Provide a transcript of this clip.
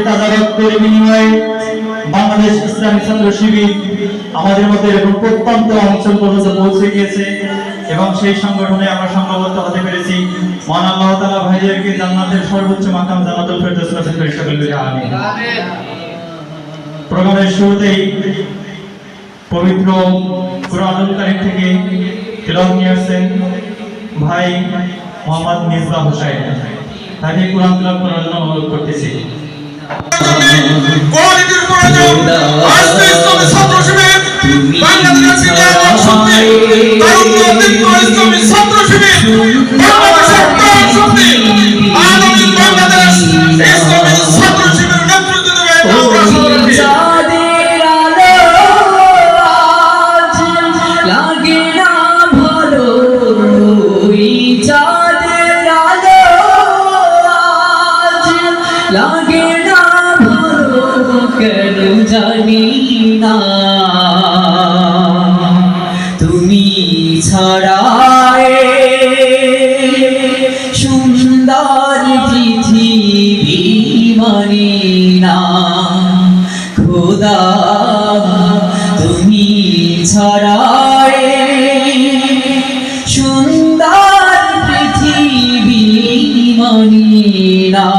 তাজা রক্তের বিনিময়ে বাংলাদেশ ইসলামী ছাত্র শিবির আমাদের মধ্যে এরকম প্রত্যন্ত অঞ্চল পর্যন্ত পৌঁছে গিয়েছে এবং সেই সংগঠনে আমরা সংঘবদ্ধ হতে পেরেছি। মহান আল্লাহ তাআলা ভাইদেরকে জান্নাতের সর্বোচ্চ মাকাম জান্নাতুল ফেরদৌস নসিব করে সকলে বলি আমিন। প্রোগ্রামের শুরুতেই পবিত্র কুরআনুল কারীম থেকে তেলাওয়াত নিয়ে আসছেন ভাই মোহাম্মদ মিজবা হোসেন। তাকে কুরআন তেলাওয়াত করার জন্য অনুরোধ করতেছি। কোয়ালিটির প্রয়োজন আজকে ইসলামী ছাত্র শিবির বাংলাদেশের নিরাপদ শক্তি তারুণ্যদীপ্ত ইসলামী ছাত্র শিবির বাংলাদেশের প্রাণ শক্তি আগামী বাংলাদেশ ইসলামী ছাত্র শিবির নেতৃত্ব দেবে আমরা সকলে চাঁদের আলো আজ লাগে না ভালো, ওই চাঁদের আলো আজ লাগে না ভালো, কেন জানি না তুমি ছাড়া সুন্দর পৃথিবী মানি না খোদা, তুমি ছাড়া সুন্দর পৃথিবী মানি না।